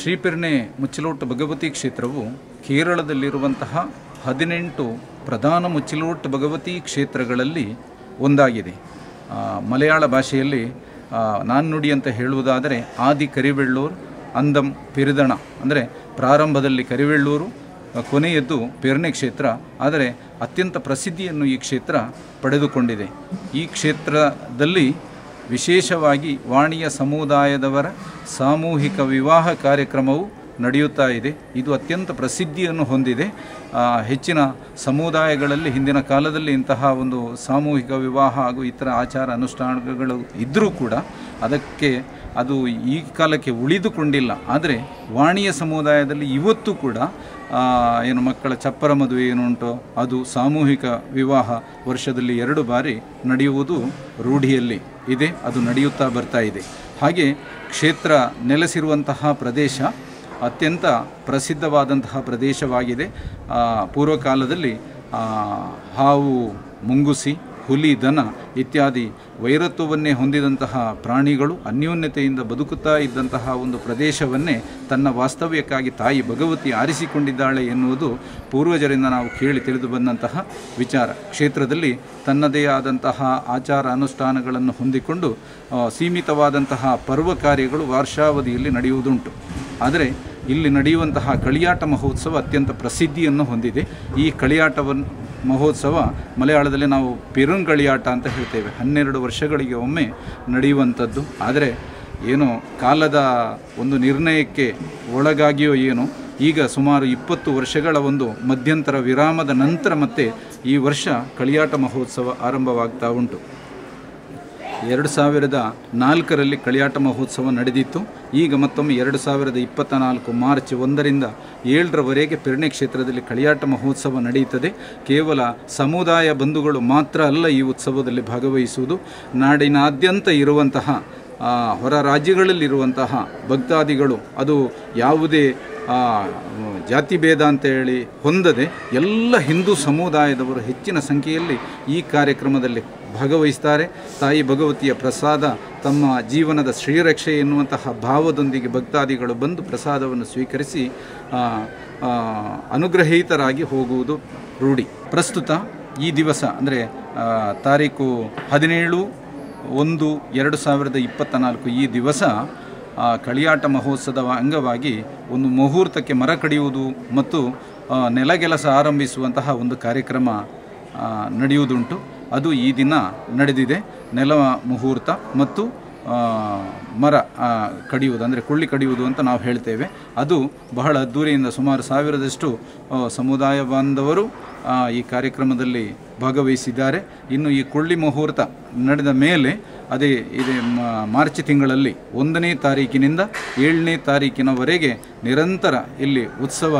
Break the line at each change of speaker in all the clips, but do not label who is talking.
ಶ್ರೀಪೆರ್ನೆ ಮುಚ್ಚಲೋಟ್ ಭಗವತಿ ಕ್ಷೇತ್ರವು ಕೇರಳದಲ್ಲಿರುವಂತಹ 18 ಪ್ರಧಾನ ಮುಚ್ಚಲೋಟ್ ಭಗವತಿ ಕ್ಷೇತ್ರಗಳಲ್ಲಿ ಒಂದಾಗಿದೆ. ಮಲಯಾಳ ಭಾಷೆಯಲ್ಲಿ ನಾಣ್ಣುಡಿ ಅಂತ ಹೇಳುವುದಾದರೆ ಆದಿ ಕರಿವೆಳ್ಳೂರು ಅಂದಂ ಪೆರಿದಣ ಅಂದರೆ ಪ್ರಾರಂಭದಲ್ಲಿ ಕರಿವೆಳ್ಳೂರು, ಕೊನೆಯದ್ದು ಪೆರ್ನೆ ಕ್ಷೇತ್ರ. ಆದರೆ ಅತ್ಯಂತ ಪ್ರಸಿದ್ಧಿಯನ್ನು ಈ ಕ್ಷೇತ್ರ ಪಡೆದುಕೊಂಡಿದೆ. ಈ ಕ್ಷೇತ್ರದಲ್ಲಿ ವಿಶೇಷವಾಗಿ ವಾಣಿಯ ಸಮುದಾಯದವರ ಸಾಮೂಹಿಕ ವಿವಾಹ ಕಾರ್ಯಕ್ರಮವು ನಡೆಯುತ್ತಾ ಇದೆ. ಇದು ಅತ್ಯಂತ ಪ್ರಸಿದ್ಧಿಯನ್ನು ಹೊಂದಿದೆ. ಹೆಚ್ಚಿನ ಸಮುದಾಯಗಳಲ್ಲಿ ಹಿಂದಿನ ಕಾಲದಲ್ಲಿ ಇಂತಹ ಒಂದು ಸಾಮೂಹಿಕ ವಿವಾಹ ಹಾಗೂ ಇತರ ಆಚಾರ ಅನುಷ್ಠಾನಗಳು ಇದ್ದರೂ ಕೂಡ ಅದು ಈ ಕಾಲಕ್ಕೆ ಉಳಿದುಕೊಂಡಿಲ್ಲ. ಆದರೆ ವಾಣಿಯ ಸಮುದಾಯದಲ್ಲಿ ಇವತ್ತು ಕೂಡ ಮಕ್ಕಳ ಚಪ್ಪರ ಮದುವೆ ಏನುಂಟೋ ಅದು ಸಾಮೂಹಿಕ ವಿವಾಹ ವರ್ಷದಲ್ಲಿ 2 ಬಾರಿ ನಡೆಯುವುದು ರೂಢಿಯಲ್ಲಿ ಇದೆ. ಅದು ನಡೆಯುತ್ತಾ ಬರ್ತಾ ಇದೆ. ಹಾಗೆ ಕ್ಷೇತ್ರ ನೆಲೆಸಿರುವಂತಹ ಪ್ರದೇಶ ಅತ್ಯಂತ ಪ್ರಸಿದ್ಧವಾದಂತಹ ಪ್ರದೇಶವಾಗಿದೆ. ಪೂರ್ವಕಾಲದಲ್ಲಿ ಹಾವು, ಮುಂಗುಸಿ, ಹುಲಿ, ದನ ಇತ್ಯಾದಿ ವೈರತ್ವವನ್ನೇ ಹೊಂದಿದಂತಹ ಪ್ರಾಣಿಗಳು ಅನ್ಯೋನ್ಯತೆಯಿಂದ ಬದುಕುತ್ತಾ ಇದ್ದಂತಹ ಒಂದು ಪ್ರದೇಶವನ್ನೇ ತನ್ನ ವಾಸ್ತವ್ಯಕ್ಕಾಗಿ ತಾಯಿ ಭಗವತಿ ಆರಿಸಿಕೊಂಡಿದ್ದಾಳೆ ಎನ್ನುವುದು ಪೂರ್ವಜರಿಂದ ನಾವು ಕೇಳಿ ತಿಳಿದು ಬಂದಂತಹ ವಿಚಾರ. ಕ್ಷೇತ್ರದಲ್ಲಿ ತನ್ನದೇ ಆದಂತಹ ಆಚಾರ ಅನುಷ್ಠಾನಗಳನ್ನು ಹೊಂದಿಕೊಂಡು ಸೀಮಿತವಾದಂತಹ ಪರ್ವ ಕಾರ್ಯಗಳು ವರ್ಷಾವಧಿಯಲ್ಲಿ ನಡೆಯುವುದುಂಟು. ಆದರೆ ಇಲ್ಲಿ ನಡೆಯುವಂತಹ ಕಳಿಯಾಟ ಮಹೋತ್ಸವ ಅತ್ಯಂತ ಪ್ರಸಿದ್ಧಿಯನ್ನು ಹೊಂದಿದೆ. ಈ ಕಳಿಯಾಟವನ್ನು ಮಹೋತ್ಸವ ಮಲಯಾಳದಲ್ಲಿ ನಾವು ಪೆರುಂಗಳಿಯಾಟ ಅಂತ ಹೇಳ್ತೇವೆ. 12 ವರ್ಷಗಳಿಗೆ ಒಮ್ಮೆ ನಡೆಯುವಂಥದ್ದು. ಆದರೆ ಕಾಲದ ಒಂದು ನಿರ್ಣಯಕ್ಕೆ ಒಳಗಾಗಿಯೋ ಈಗ ಸುಮಾರು 20 ವರ್ಷಗಳ ಒಂದು ಮಧ್ಯಂತರ ವಿರಾಮದ ನಂತರ ಮತ್ತೆ ಈ ವರ್ಷ ಕಳಿಯಾಟ ಮಹೋತ್ಸವ ಆರಂಭವಾಗ್ತಾ ಉಂಟು. 2004ರಲ್ಲಿ ಕಳಿಯಾಟ ಮಹೋತ್ಸವ ನಡೆದಿತ್ತು. ಈಗ ಮತ್ತೊಮ್ಮೆ 2024 ಮಾರ್ಚ್ 1ರಿಂದ 7ರವರೆಗೆ ಪೆರ್ನೆ ಕ್ಷೇತ್ರದಲ್ಲಿ ಕಳಿಯಾಟ ಮಹೋತ್ಸವ ನಡೆಯುತ್ತದೆ. ಕೇವಲ ಸಮುದಾಯ ಬಂಧುಗಳು ಮಾತ್ರ ಅಲ್ಲ ಈ ಉತ್ಸವದಲ್ಲಿ ಭಾಗವಹಿಸುವುದು. ನಾಡಿನಾದ್ಯಂತ ಇರುವಂತಹ ಹೊರ ರಾಜ್ಯಗಳಲ್ಲಿರುವಂತಹ ಭಕ್ತಾದಿಗಳು ಅದು ಯಾವುದೇ ಜಾತಿ ಭೇದ ಅಂತೇಳಿ ಹೊಂದದೆ ಎಲ್ಲ ಹಿಂದೂ ಸಮುದಾಯದವರು ಹೆಚ್ಚಿನ ಸಂಖ್ಯೆಯಲ್ಲಿ ಈ ಕಾರ್ಯಕ್ರಮದಲ್ಲಿ ಭಾಗವಹಿಸ್ತಾರೆ. ತಾಯಿ ಭಗವತಿಯ ಪ್ರಸಾದ ತಮ್ಮ ಜೀವನದ ಶ್ರೀರಕ್ಷೆ ಎನ್ನುವಂತಹ ಭಾವದೊಂದಿಗೆ ಭಕ್ತಾದಿಗಳು ಬಂದು ಪ್ರಸಾದವನ್ನು ಸ್ವೀಕರಿಸಿ ಅನುಗ್ರಹೀತರಾಗಿ ಹೋಗುವುದು ರೂಢಿ. ಪ್ರಸ್ತುತ ಈ ದಿವಸ ಅಂದರೆ ತಾರೀಕು 17/1/2024 ಈ ದಿವಸ ಕಳಿಯಾಟ ಮಹೋತ್ಸವದ ಅಂಗವಾಗಿ ಒಂದು ಮುಹೂರ್ತಕ್ಕೆ ಮರ ಕಡಿಯುವುದು ಮತ್ತು ನೆಲಗೆಲಸ ಆರಂಭಿಸುವಂತಹ ಒಂದು ಕಾರ್ಯಕ್ರಮ ನಡೆಯುವುದುಂಟು. ಅದು ಈ ದಿನ ನಡೆದಿದೆ. ನೆಲ ಮುಹೂರ್ತ ಮತ್ತು ಮರ ಕಡಿಯುವುದು ಅಂದರೆ ಕೊಳ್ಳಿ ಕಡಿಯುವುದು ಅಂತ ನಾವು ಹೇಳ್ತೇವೆ. ಅದು ಬಹಳ ಅದ್ದೂರಿಯಿಂದ ಸುಮಾರು 1000ದಷ್ಟು ಸಮುದಾಯ ಬಾಂಧವರು ಈ ಕಾರ್ಯಕ್ರಮದಲ್ಲಿ ಭಾಗವಹಿಸಿದ್ದಾರೆ. ಇನ್ನು ಈ ಕೊಳ್ಳಿ ಮುಹೂರ್ತ ನಡೆದ ಮೇಲೆ ಇದೇ ಮಾರ್ಚ್ ತಿಂಗಳಲ್ಲಿ 1ನೇ ತಾರೀಕಿನಿಂದ 7ನೇ ತಾರೀಕಿನವರೆಗೆ ನಿರಂತರ ಇಲ್ಲಿ ಉತ್ಸವ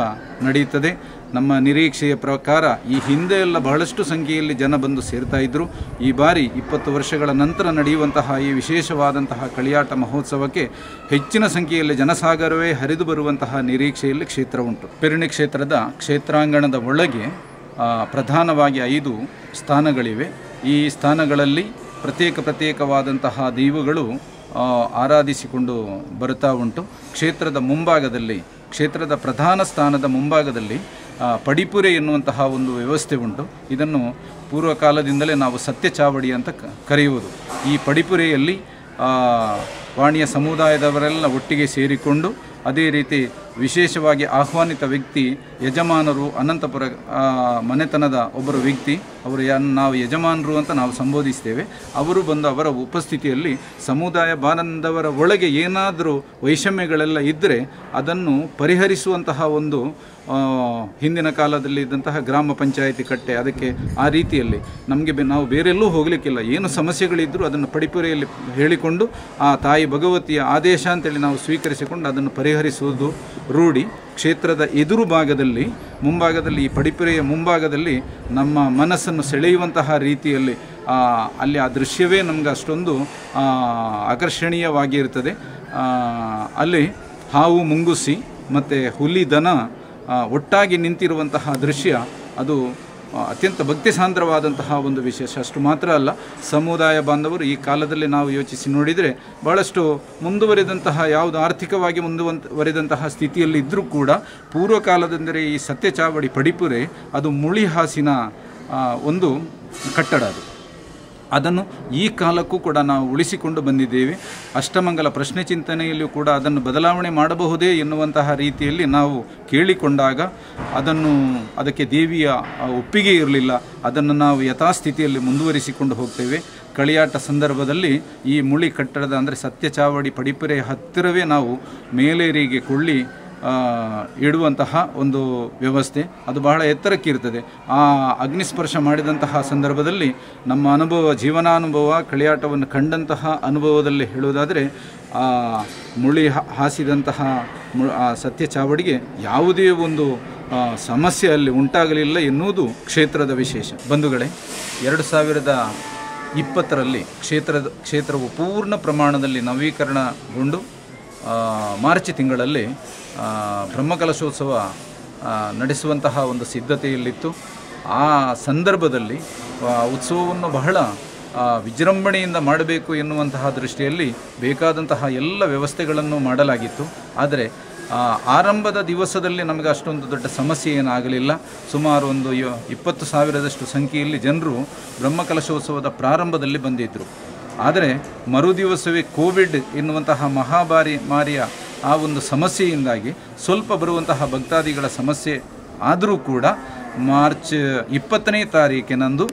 ನಡೆಯುತ್ತದೆ. ನಮ್ಮ ನಿರೀಕ್ಷೆಯ ಪ್ರಕಾರ ಈ ಹಿಂದೆ ಎಲ್ಲ ಬಹಳಷ್ಟು ಸಂಖ್ಯೆಯಲ್ಲಿ ಜನ ಬಂದು ಸೇರ್ತಾ ಇದ್ದರು. ಈ ಬಾರಿ 20 ವರ್ಷಗಳ ನಂತರ ನಡೆಯುವಂತಹ ಈ ವಿಶೇಷವಾದಂತಹ ಕಳಿಯಾಟ ಮಹೋತ್ಸವಕ್ಕೆ ಹೆಚ್ಚಿನ ಸಂಖ್ಯೆಯಲ್ಲಿ ಜನಸಾಗರವೇ ಹರಿದು ಬರುವಂತಹ ನಿರೀಕ್ಷೆಯಲ್ಲಿ ಕ್ಷೇತ್ರ ಉಂಟು. ಪೆರ್ನೆ ಕ್ಷೇತ್ರದ ಕ್ಷೇತ್ರಾಂಗಣದ ಒಳಗೆ ಪ್ರಧಾನವಾಗಿ 5 ಸ್ಥಾನಗಳಿವೆ. ಈ ಸ್ಥಾನಗಳಲ್ಲಿ ಪ್ರತ್ಯೇಕವಾದಂತಹ ದೈವಗಳು ಆರಾಧಿಸಿಕೊಂಡು ಬರುತ್ತಾ ಉಂಟು. ಕ್ಷೇತ್ರದ ಮುಂಭಾಗದಲ್ಲಿ, ಕ್ಷೇತ್ರದ ಪ್ರಧಾನ ಸ್ಥಾನದ ಮುಂಭಾಗದಲ್ಲಿ ಪಡಿಪುರೆ ಎನ್ನುವಂತಹ ಒಂದು ವ್ಯವಸ್ಥೆ ಉಂಟು. ಇದನ್ನು ಪೂರ್ವಕಾಲದಿಂದಲೇ ನಾವು ಸತ್ಯ ಚಾವಡಿ ಅಂತ ಕರೆಯುವುದು. ಈ ಪಡಿಪುರೆಯಲ್ಲಿ ವಾಣಿಯ ಸಮುದಾಯದವರೆಲ್ಲ ಒಟ್ಟಿಗೆ ಸೇರಿಕೊಂಡು ಅದೇ ರೀತಿ ವಿಶೇಷವಾಗಿ ಆಹ್ವಾನಿತ ವ್ಯಕ್ತಿ ಯಜಮಾನರು ಅನಂತಪುರ ಮನೆತನದ ಒಬ್ಬರು ವ್ಯಕ್ತಿ, ಅವರು ನಾವು ಯಜಮಾನರು ಅಂತ ನಾವು ಸಂಬೋಧಿಸ್ತೇವೆ. ಅವರು ಬಂದು ಅವರ ಉಪಸ್ಥಿತಿಯಲ್ಲಿ ಸಮುದಾಯ ಬಾಂಧವರ ಒಳಗೆ ಏನಾದರೂ ವೈಷಮ್ಯಗಳೆಲ್ಲ ಇದ್ದರೆ ಅದನ್ನು ಪರಿಹರಿಸುವಂತಹ ಒಂದು ಹಿಂದಿನ ಕಾಲದಲ್ಲಿ ಇದ್ದಂತಹ ಗ್ರಾಮ ಪಂಚಾಯಿತಿ ಕಟ್ಟೆ, ಅದಕ್ಕೆ ಆ ರೀತಿಯಲ್ಲಿ ನಾವು ಬೇರೆಲ್ಲೂ ಹೋಗಲಿಕ್ಕಿಲ್ಲ. ಏನು ಸಮಸ್ಯೆಗಳಿದ್ದರೂ ಅದನ್ನು ಪಡಿಪುರೆಯಲ್ಲಿ ಹೇಳಿಕೊಂಡು ಆ ತಾಯಿ ಭಗವತಿಯ ಆದೇಶ ಅಂತೇಳಿ ನಾವು ಸ್ವೀಕರಿಸಿಕೊಂಡು ಅದನ್ನು ಪರಿಹರಿಸುವುದು ರೂಢಿ. ಕ್ಷೇತ್ರದ ಎದುರು ಭಾಗದಲ್ಲಿ, ಮುಂಭಾಗದಲ್ಲಿ, ಈ ಪಡಿಪುರೆಯ ಮುಂಭಾಗದಲ್ಲಿ ನಮ್ಮ ಮನಸ್ಸನ್ನು ಸೆಳೆಯುವಂತಹ ರೀತಿಯಲ್ಲಿ ಅಲ್ಲಿ ಆ ದೃಶ್ಯವೇ ನಮಗೆ ಅಷ್ಟೊಂದು ಆಕರ್ಷಣೀಯವಾಗಿರ್ತದೆ. ಅಲ್ಲಿ ಹಾವು, ಮುಂಗುಸಿ ಮತ್ತು ಹುಲಿ, ದನ ಒಟ್ಟಾಗಿ ನಿಂತಿರುವಂತಹ ದೃಶ್ಯ ಅದು ಅತ್ಯಂತ ಭಕ್ತಿ ಸಾಂದ್ರವಾದಂತಹ ಒಂದು ವಿಶೇಷ. ಅಷ್ಟು ಮಾತ್ರ ಅಲ್ಲ, ಸಮುದಾಯ ಬಾಂಧವರು ಈ ಕಾಲದಲ್ಲಿ ನಾವು ಯೋಚಿಸಿ ನೋಡಿದರೆ ಭಾಳಷ್ಟು ಮುಂದುವರಿದಂತಹ, ಯಾವುದು ಆರ್ಥಿಕವಾಗಿ ಮುಂದುವರಿದಂತಹ ಸ್ಥಿತಿಯಲ್ಲಿ ಇದ್ದರೂ ಕೂಡ ಪೂರ್ವಕಾಲದೆಂದರೆ ಈ ಸತ್ಯ ಚಾವಡಿ ಪಡಿಪುರೆ ಅದು ಮುಳಿಹಾಸಿನ ಒಂದು ಕಟ್ಟಡ. ಅದನ್ನು ಈ ಕಾಲಕ್ಕೂ ಕೂಡ ನಾವು ಉಳಿಸಿಕೊಂಡು ಬಂದಿದ್ದೇವೆ. ಅಷ್ಟಮಂಗಲ ಪ್ರಶ್ನೆ ಚಿಂತನೆಯಲ್ಲಿಯೂ ಕೂಡ ಅದನ್ನು ಬದಲಾವಣೆ ಮಾಡಬಹುದೇ ಎನ್ನುವಂತಹ ರೀತಿಯಲ್ಲಿ ನಾವು ಕೇಳಿಕೊಂಡಾಗ ಅದಕ್ಕೆ ದೇವಿಯ ಒಪ್ಪಿಗೆ ಇರಲಿಲ್ಲ. ಅದನ್ನು ನಾವು ಯಥಾಸ್ಥಿತಿಯಲ್ಲಿ ಮುಂದುವರಿಸಿಕೊಂಡು ಹೋಗ್ತೇವೆ. ಕಳಿಯಾಟ ಸಂದರ್ಭದಲ್ಲಿ ಈ ಮುಳಿ ಕಟ್ಟಡದ ಅಂದರೆ ಸತ್ಯ ಚಾವಡಿ ಪಡಿಪುರೆ ಹತ್ತಿರವೇ ನಾವು ಮೇಲೇರಿಗೆ ಕೊಳ್ಳಿ ಇಡುವಂತಹ ಒಂದು ವ್ಯವಸ್ಥೆ, ಅದು ಬಹಳ ಎತ್ತರಕ್ಕಿರ್ತದೆ. ಆ ಅಗ್ನಿಸ್ಪರ್ಶ ಮಾಡಿದಂತಹ ಸಂದರ್ಭದಲ್ಲಿ ನಮ್ಮ ಅನುಭವ, ಜೀವನಾನುಭವ, ಕಳಿಯಾಟವನ್ನು ಕಂಡಂತಹ ಅನುಭವದಲ್ಲಿ ಹೇಳುವುದಾದರೆ ಮುಳಿ ಹಾಸಿದಂತಹ ಸತ್ಯ ಚಾವಡಿಗೆ ಯಾವುದೇ ಒಂದು ಸಮಸ್ಯೆ ಅಲ್ಲಿ ಉಂಟಾಗಲಿಲ್ಲ ಎನ್ನುವುದು ಕ್ಷೇತ್ರದ ವಿಶೇಷ. ಬಂಧುಗಳೇ, 2020ರಲ್ಲಿ ಕ್ಷೇತ್ರವು ಪೂರ್ಣ ಪ್ರಮಾಣದಲ್ಲಿ ನವೀಕರಣಗೊಂಡು ಮಾರ್ಚ್ ತಿಂಗಳಲ್ಲಿ ಬ್ರಹ್ಮಕಲಶೋತ್ಸವ ನಡೆಸುವಂತಹ ಒಂದು ಸಿದ್ಧತೆಯಲ್ಲಿತ್ತು. ಆ ಸಂದರ್ಭದಲ್ಲಿ ಉತ್ಸವವನ್ನು ಬಹಳ ವಿಜೃಂಭಣೆಯಿಂದ ಮಾಡಬೇಕು ಎನ್ನುವಂತಹ ದೃಷ್ಟಿಯಲ್ಲಿ ಬೇಕಾದಂತಹ ಎಲ್ಲ ವ್ಯವಸ್ಥೆಗಳನ್ನು ಮಾಡಲಾಗಿತ್ತು. ಆದರೆ ಆರಂಭದ ದಿವಸದಲ್ಲಿ ನಮಗೆ ಅಷ್ಟೊಂದು ದೊಡ್ಡ ಸಮಸ್ಯೆ ಏನಾಗಲಿಲ್ಲ. ಸುಮಾರು ಒಂದು 20,000ದಷ್ಟು ಸಂಖ್ಯೆಯಲ್ಲಿ ಜನರು ಬ್ರಹ್ಮಕಲಶೋತ್ಸವದ ಪ್ರಾರಂಭದಲ್ಲಿ ಬಂದಿದ್ದರು. ಆದರೆ ಮರುದಿವಸವೇ ಕೋವಿಡ್ ಎನ್ನುವಂತಹ ಮಾರಿಯ ಆ ಒಂದು ಸಮಸ್ಯೆಯಿಂದಾಗಿ ಸ್ವಲ್ಪ ಬರುವಂತಹ ಭಕ್ತಾದಿಗಳ ಸಮಸ್ಯೆ ಆದರೂ ಕೂಡ ಮಾರ್ಚ್ 20ನೇ ತಾರೀಕಿನಂದು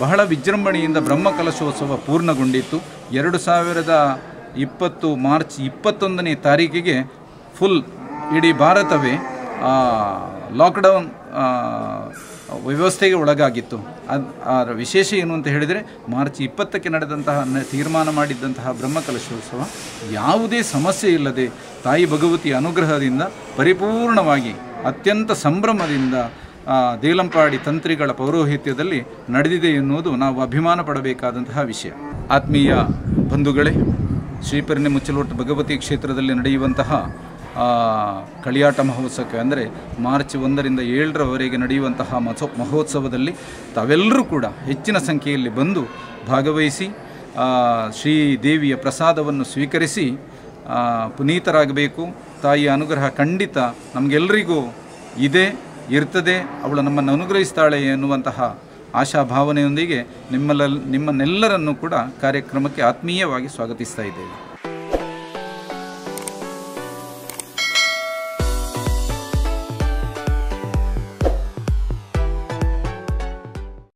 ಬಹಳ ವಿಜೃಂಭಣೆಯಿಂದ ಬ್ರಹ್ಮಕಲಶೋತ್ಸವ ಪೂರ್ಣಗೊಂಡಿತ್ತು. 2020 ಮಾರ್ಚ್ 21ನೇ ತಾರೀಕಿಗೆ ಫುಲ್ ಇಡೀ ಭಾರತವೇ ಲಾಕ್ಡೌನ್ ವ್ಯವಸ್ಥೆಗೆ ಒಳಗಾಗಿತ್ತು. ಅದರ ವಿಶೇಷ ಏನು ಅಂತ ಹೇಳಿದರೆ, ಮಾರ್ಚ್ 20ಕ್ಕೆ ನಡೆದಂತಹ ತೀರ್ಮಾನ ಮಾಡಿದ್ದಂತಹ ಬ್ರಹ್ಮಕಲಶೋತ್ಸವ ಯಾವುದೇ ಸಮಸ್ಯೆ ಇಲ್ಲದೆ ತಾಯಿ ಭಗವತಿಯ ಅನುಗ್ರಹದಿಂದ ಪರಿಪೂರ್ಣವಾಗಿ ಅತ್ಯಂತ ಸಂಭ್ರಮದಿಂದ ದೇಲಂಪಾಡಿ ತಂತ್ರಿಗಳ ಪೌರೋಹಿತ್ಯದಲ್ಲಿ ನಡೆದಿದೆ ಎನ್ನುವುದು ನಾವು ಅಭಿಮಾನ ಪಡಬೇಕಾದಂತಹ ವಿಷಯ. ಆತ್ಮೀಯ ಬಂಧುಗಳೇ, ಶ್ರೀಪರ್ಣಿ ಮುಚ್ಚಲೋಟ ಭಗವತಿ ಕ್ಷೇತ್ರದಲ್ಲಿ ನಡೆಯುವಂತಹ ಕಳಿಯಾಟ ಮಹೋತ್ಸವಕ್ಕೆ ಅಂದರೆ ಮಾರ್ಚ್ 1ರಿಂದ 7ರವರೆಗೆ ನಡೆಯುವಂತಹ ಮಹೋತ್ಸವದಲ್ಲಿ ತಾವೆಲ್ಲರೂ ಕೂಡ ಹೆಚ್ಚಿನ ಸಂಖ್ಯೆಯಲ್ಲಿ ಬಂದು ಭಾಗವಹಿಸಿ ಶ್ರೀದೇವಿಯ ಪ್ರಸಾದವನ್ನು ಸ್ವೀಕರಿಸಿ ಪುನೀತರಾಗಬೇಕು. ತಾಯಿಯ ಅನುಗ್ರಹ ಖಂಡಿತ ನಮಗೆಲ್ಲರಿಗೂ ಇರ್ತದೆ, ಅವಳು ನಮ್ಮನ್ನು ಅನುಗ್ರಹಿಸ್ತಾಳೆ ಎನ್ನುವಂತಹ ಆಶಾಭಾವನೆಯೊಂದಿಗೆ ನಿಮ್ಮನ್ನೆಲ್ಲರನ್ನೂ ಕೂಡ ಕಾರ್ಯಕ್ರಮಕ್ಕೆ ಆತ್ಮೀಯವಾಗಿ ಸ್ವಾಗತಿಸ್ತಾ ಇದ್ದೇವೆ.